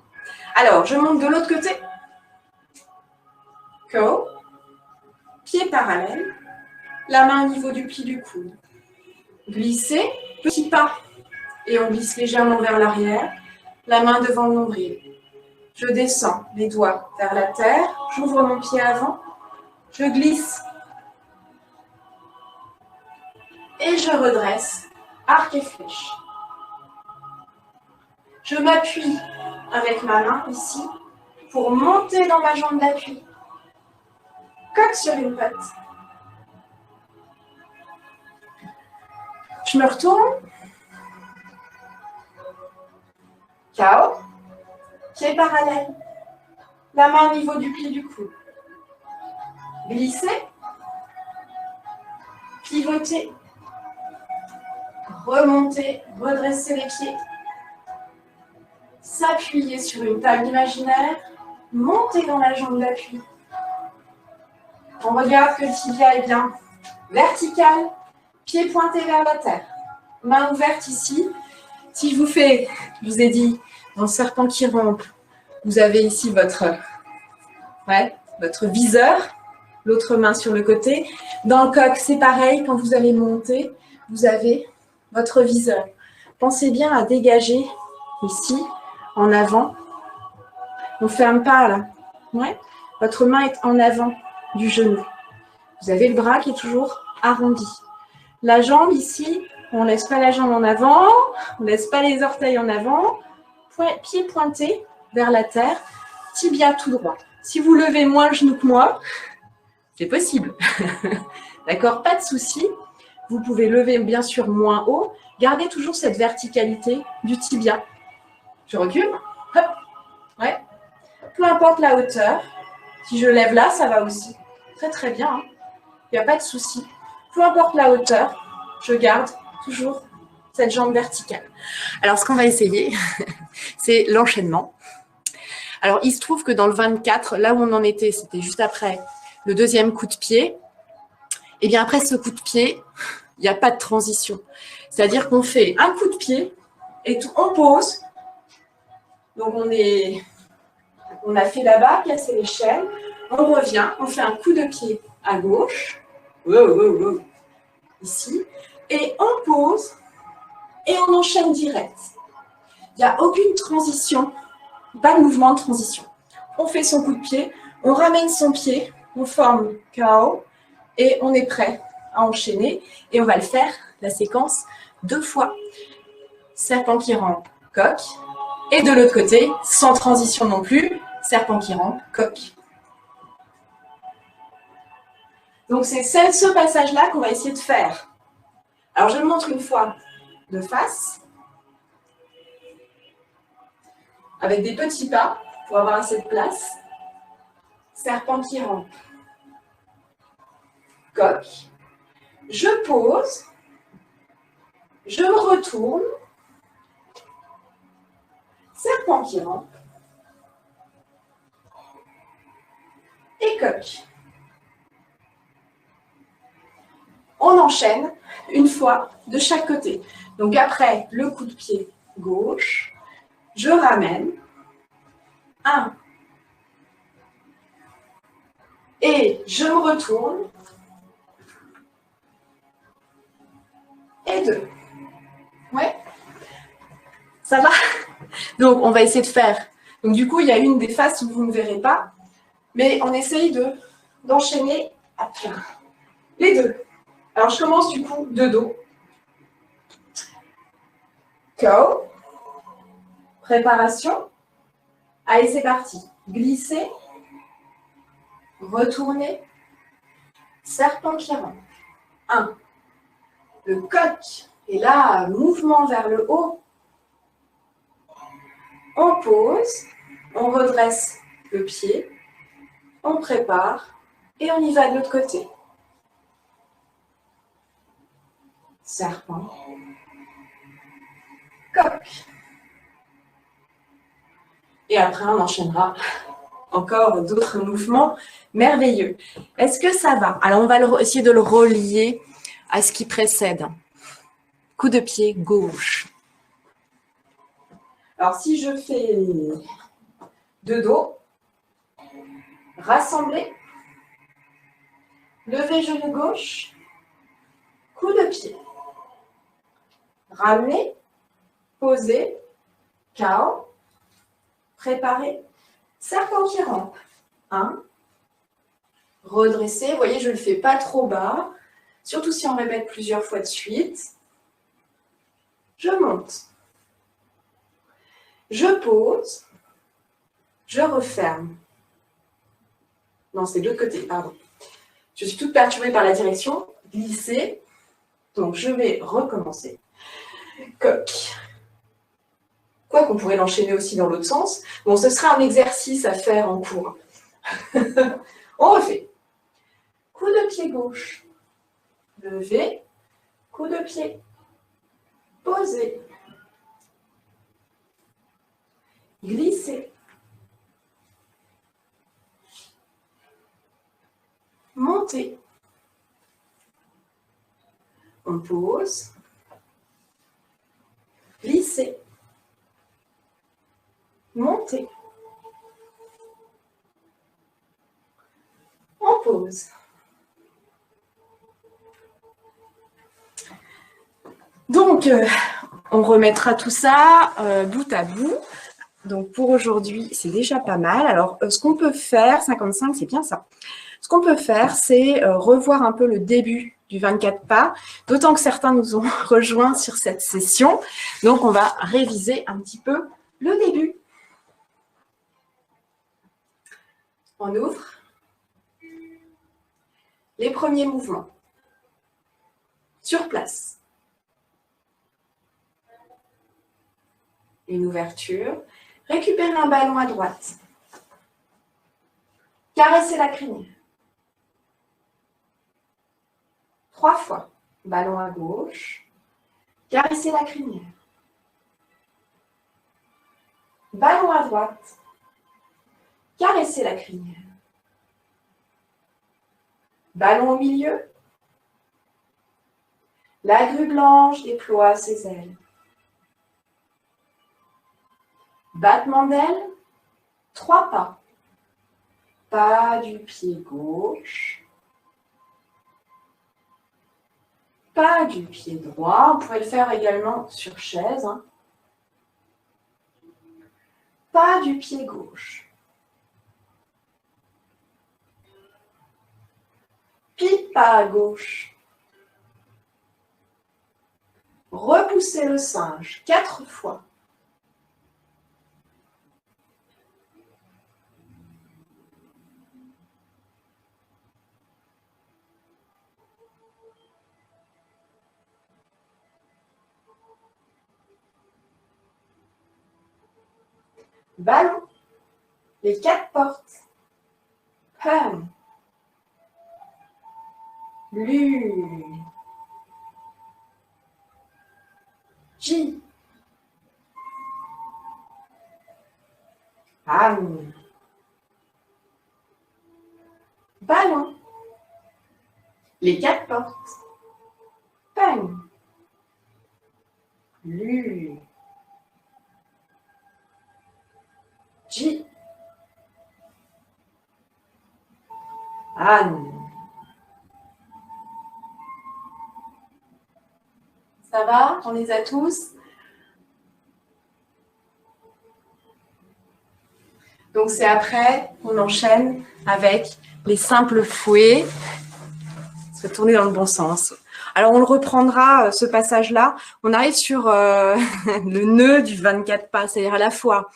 Alors, je monte de l'autre côté. KO. Pied parallèle. La main au niveau du pli du coude. Glisser. Petit pas. Et on glisse légèrement vers l'arrière. La main devant le nombril. Je descends les doigts vers la terre. J'ouvre mon pied avant. Je glisse. Et je redresse. Arc et flèche. Je m'appuie avec ma main ici pour monter dans ma jambe d'appui. Coq sur une patte. Je me retourne. KO. Pied parallèle. La main au niveau du pli du coude. Glisser. Pivoter. Remonter, redresser les pieds. S'appuyer sur une table imaginaire. Monter dans la jambe d'appui. On regarde que le tibia est bien vertical. Pied pointé vers la terre. Main ouverte ici. Si je vous fais, je vous ai dit, dans le serpent qui rampe, vous avez ici votre viseur. L'autre main sur le côté. Dans le coq, c'est pareil. Quand vous allez monter, vous avez votre viseur. Pensez bien à dégager ici, en avant. On ne ferme pas là. Ouais. Votre main est en avant du genou. Vous avez le bras qui est toujours arrondi. La jambe ici, on ne laisse pas la jambe en avant, on ne laisse pas les orteils en avant. Pied pointé vers la terre, tibia tout droit. Si vous levez moins le genou que moi, c'est possible. D'accord, pas de souci. Vous pouvez lever bien sûr moins haut. Gardez toujours cette verticalité du tibia. Je recule. Hop. Ouais. Peu importe la hauteur. Si je lève là, ça va aussi. Très très bien. Hein. Il n'y a pas de souci. Peu importe la hauteur, je garde toujours cette jambe verticale. Alors, ce qu'on va essayer, c'est l'enchaînement. Alors, il se trouve que dans le 24, là où on en était, c'était juste après le deuxième coup de pied. Et bien après ce coup de pied, il n'y a pas de transition. C'est-à-dire qu'on fait un coup de pied et on pose. Donc, on a fait là-bas, cassé l'échelle. On revient, on fait un coup de pied à gauche. Ici. Et on pose et on enchaîne direct. Il n'y a aucune transition, pas de mouvement de transition. On fait son coup de pied, on ramène son pied, on forme KO et on est prêt à enchaîner. Et on va le faire, la séquence, 2 fois. Serpent qui rampe, coq. Et de l'autre côté, sans transition non plus, serpent qui rampe, coq. Donc c'est ce passage-là qu'on va essayer de faire. Alors je le montre une fois de face, avec des petits pas pour avoir assez de place. Serpent qui rampe, coq. Je pose, je me retourne, serpent qui rampe et coq. On enchaîne une fois de chaque côté. Donc après le coup de pied gauche, je ramène 1 et je me retourne et 2. Ouais, ça va? Donc on va essayer de faire. Donc du coup, il y a une des faces où vous ne verrez pas, mais on essaye d'enchaîner les deux. Alors je commence du coup de dos. KO. Préparation. Allez, c'est parti. Glisser. Retourner. Serpent qui rampe. 1. Le coq. Et là, mouvement vers le haut. On pose. On redresse le pied. On prépare. Et on y va de l'autre côté. Serpent. Coq. Et après, on enchaînera encore d'autres mouvements merveilleux. Est-ce que ça va? Alors, on va essayer de le relier à ce qui précède. Coup de pied gauche. Alors, si je fais de dos, rassembler, lever genou gauche, coup de pied. Ramener, poser, KO, préparer, serpent qui rampe. 1, redresser, vous voyez, je ne le fais pas trop bas, surtout si on répète plusieurs fois de suite. Je monte. Je pose, je referme. Non, c'est de l'autre côté, pardon. Je suis toute perturbée par la direction. Glisser. Donc, je vais recommencer. Coq. Quoi qu'on pourrait l'enchaîner aussi dans l'autre sens. Bon, ce sera un exercice à faire en cours. On refait. Coup de pied gauche. Lever. Coup de pied. Poser. Glisser. Monter. On pose. Glisser. Monter. On pose. Donc, on remettra tout ça bout à bout. Donc, pour aujourd'hui, c'est déjà pas mal. Alors, ce qu'on peut faire, 55, c'est bien ça. Ce qu'on peut faire, c'est revoir un peu le début du 24 pas, d'autant que certains nous ont rejoints sur cette session. Donc, on va réviser un petit peu le début. On ouvre. Les premiers mouvements. Sur place. Une ouverture. Récupérez un ballon à droite. Caressez la crinière. 3 fois. Ballon à gauche. Caressez la crinière. Ballon à droite. Caressez la crinière. Ballon au milieu. La grue blanche déploie ses ailes. Battement d'aile. 3 pas. Pas du pied gauche. Pas du pied droit. Vous pouvez le faire également sur chaise. Pas du pied gauche. Puis pas à gauche. Repoussez le singe 4 fois. Ballon. Les 4 portes. Hum. Lu. J. Am. Ballon. Les 4 portes. Pum. Lu. J. Anne. Ça va? On les a tous? Donc c'est après, on enchaîne avec les simples fouets. Se tourner dans le bon sens. Alors on le reprendra, ce passage-là. On arrive sur le nœud du 24 pas, c'est-à-dire à la fois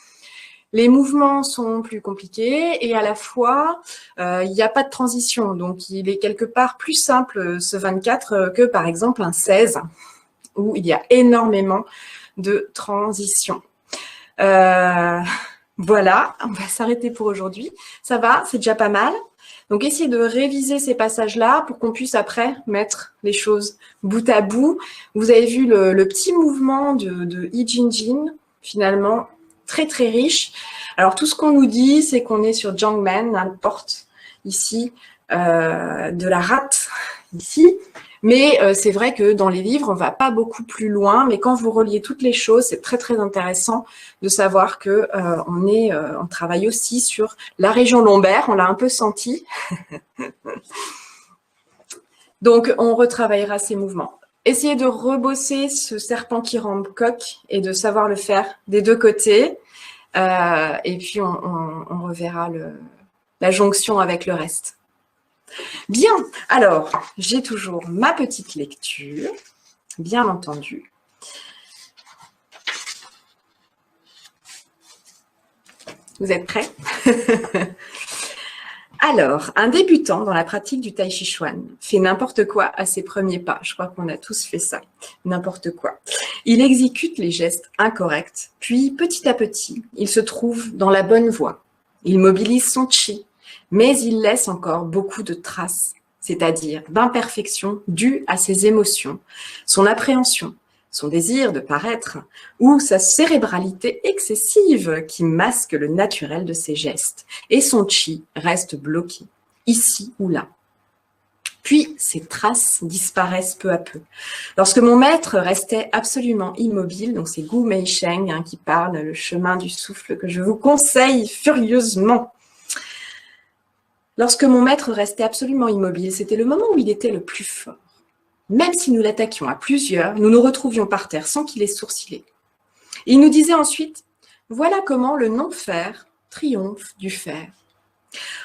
les mouvements sont plus compliqués et à la fois, il n'y a pas de transition. Donc, il est quelque part plus simple, ce 24, que par exemple un 16, où il y a énormément de transitions. Voilà, on va s'arrêter pour aujourd'hui. Ça va, c'est déjà pas mal. Donc, essayez de réviser ces passages-là pour qu'on puisse après mettre les choses bout à bout. Vous avez vu le petit mouvement de I Ching Jin, finalement, très très riche. Alors tout ce qu'on nous dit, c'est qu'on est sur Jiangmen, la porte ici de la rate ici. Mais c'est vrai que dans les livres, on va pas beaucoup plus loin. Mais quand vous reliez toutes les choses, c'est très très intéressant de savoir que on travaille aussi sur la région lombaire. On l'a un peu senti. Donc on retravaillera ces mouvements. Essayez de rebosser ce serpent qui rampe coq et de savoir le faire des deux côtés. Et puis, on reverra la jonction avec le reste. Bien, alors, j'ai toujours ma petite lecture, bien entendu. Vous êtes prêts? Alors, un débutant dans la pratique du Tai Chi Chuan fait n'importe quoi à ses premiers pas. Je crois qu'on a tous fait ça, n'importe quoi. Il exécute les gestes incorrects, puis petit à petit, il se trouve dans la bonne voie. Il mobilise son chi, mais il laisse encore beaucoup de traces, c'est-à-dire d'imperfections dues à ses émotions, son appréhension, son désir de paraître ou sa cérébralité excessive qui masque le naturel de ses gestes et son chi reste bloqué, ici ou là. Puis ces traces disparaissent peu à peu. Lorsque mon maître restait absolument immobile, donc c'est Gu Meisheng qui parle, le chemin du souffle que je vous conseille furieusement. Lorsque mon maître restait absolument immobile, c'était le moment où il était le plus fort. Même si nous l'attaquions à plusieurs, nous nous retrouvions par terre sans qu'il ait sourcillé. Il nous disait ensuite, voilà comment le non-faire triomphe du faire.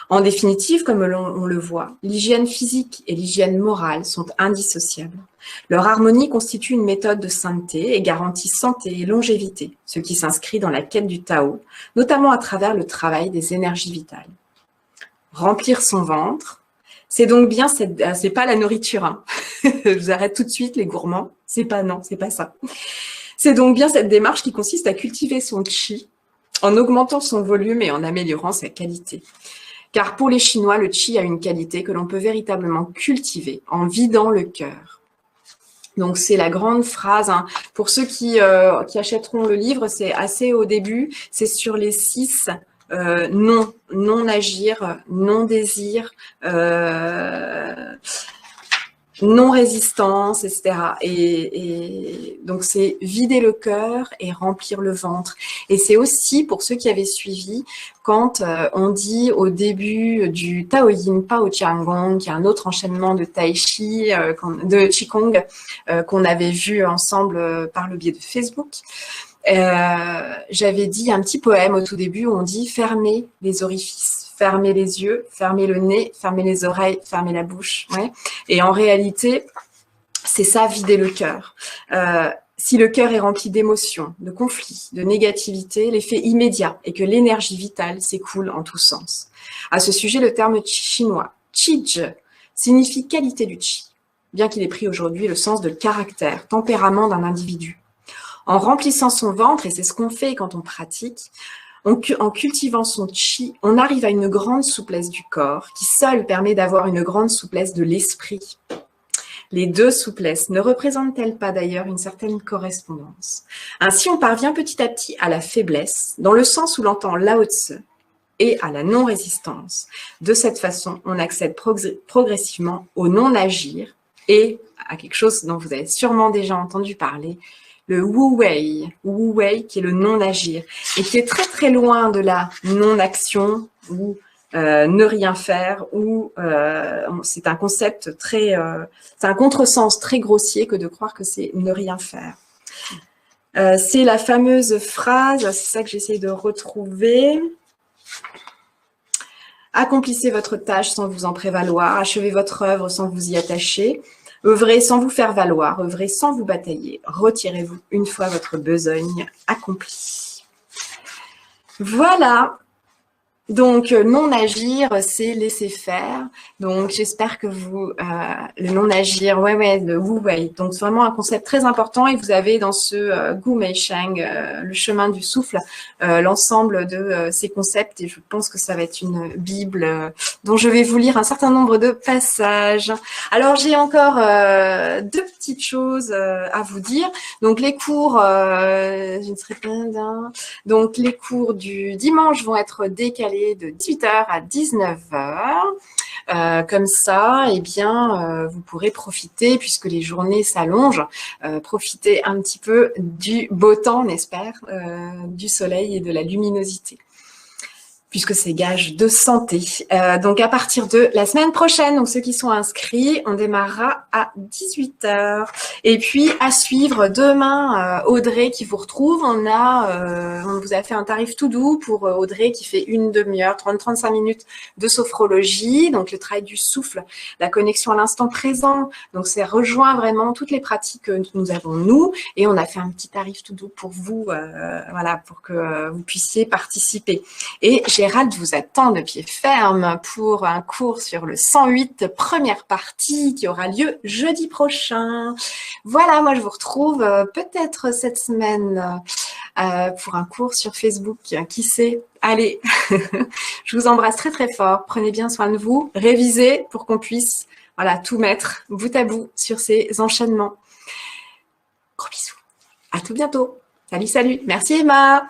En définitive, comme on le voit, l'hygiène physique et l'hygiène morale sont indissociables. Leur harmonie constitue une méthode de sainteté et garantit santé et longévité, ce qui s'inscrit dans la quête du Tao, notamment à travers le travail des énergies vitales. Remplir son ventre, C'est donc bien c'est pas la nourriture, hein. Je vous arrête tout de suite, les gourmands. C'est pas ça. C'est donc bien cette démarche qui consiste à cultiver son qi en augmentant son volume et en améliorant sa qualité. Car pour les Chinois, le qi a une qualité que l'on peut véritablement cultiver en vidant le cœur. Donc c'est la grande phrase, hein. Pour ceux qui achèteront le livre, c'est assez au début, c'est sur les 6 non agir, non désir, non résistance, etc. Et donc c'est vider le cœur et remplir le ventre. Et c'est aussi pour ceux qui avaient suivi quand on dit au début du Taoyin Pao Tiangong, qui est un autre enchaînement de Tai Chi, de Qigong qu'on avait vu ensemble par le biais de Facebook. J'avais dit un petit poème au tout début où on dit fermez les orifices, fermez les yeux, fermez le nez, fermez les oreilles, fermez la bouche. Ouais. Et en réalité, c'est ça, vider le cœur. Si le cœur est rempli d'émotions, de conflits, de négativité, l'effet immédiat est que l'énergie vitale s'écoule en tous sens. À ce sujet, le terme chinois qi signifie qualité du qi, bien qu'il ait pris aujourd'hui le sens de caractère, tempérament d'un individu. En remplissant son ventre, et c'est ce qu'on fait quand on pratique, en cultivant son qi, on arrive à une grande souplesse du corps, qui seule permet d'avoir une grande souplesse de l'esprit. Les deux souplesses ne représentent-elles pas d'ailleurs une certaine correspondance? Ainsi, on parvient petit à petit à la faiblesse, dans le sens où l'entend Lao Tzu, et à la non-résistance. De cette façon, on accède progressivement au non-agir et à quelque chose dont vous avez sûrement déjà entendu parler, le Wu Wei qui est le non-agir et qui est très très loin de la non-action ou ne rien faire, ou c'est un concept très, c'est un contresens très grossier que de croire que c'est ne rien faire. C'est la fameuse phrase, c'est ça que j'essaie de retrouver. Accomplissez votre tâche sans vous en prévaloir, achevez votre œuvre sans vous y attacher. Œuvrez sans vous faire valoir, œuvrez sans vous batailler. Retirez-vous une fois votre besogne accomplie. Voilà. Donc, non-agir, c'est laisser faire. Donc, j'espère que vous, le non-agir, le Wu Wei. Donc, c'est vraiment un concept très important. Et vous avez dans ce Gu Mei Sheng, le chemin du souffle, l'ensemble de ces concepts. Et je pense que ça va être une Bible dont je vais vous lire un certain nombre de passages. Alors, j'ai encore 2 petites choses à vous dire. Donc, les cours, je ne serai pas d'un. Donc, les cours du dimanche vont être décalés de 18h à 19h. Comme ça, eh bien, vous pourrez profiter, puisque les journées s'allongent, profiter un petit peu du beau temps, on espère, du soleil et de la luminosité, puisque c'est gage de santé. Donc, à partir de la semaine prochaine, donc ceux qui sont inscrits, on démarrera à 18h. Et puis, à suivre demain, Audrey qui vous retrouve. On vous a fait un tarif tout doux pour Audrey qui fait une demi-heure, 30-35 minutes de sophrologie. Donc, le travail du souffle, la connexion à l'instant présent. Donc, ça rejoint vraiment toutes les pratiques que nous avons, nous. Et on a fait un petit tarif tout doux pour vous, voilà, pour que vous puissiez participer. Et Gérald vous attend de pied ferme pour un cours sur le 108, première partie, qui aura lieu jeudi prochain. Voilà, moi je vous retrouve peut-être cette semaine pour un cours sur Facebook. Qui sait? Allez, je vous embrasse très très fort. Prenez bien soin de vous. Révisez pour qu'on puisse tout mettre bout à bout sur ces enchaînements. Gros bisous. À tout bientôt. Salut, salut. Merci Emma.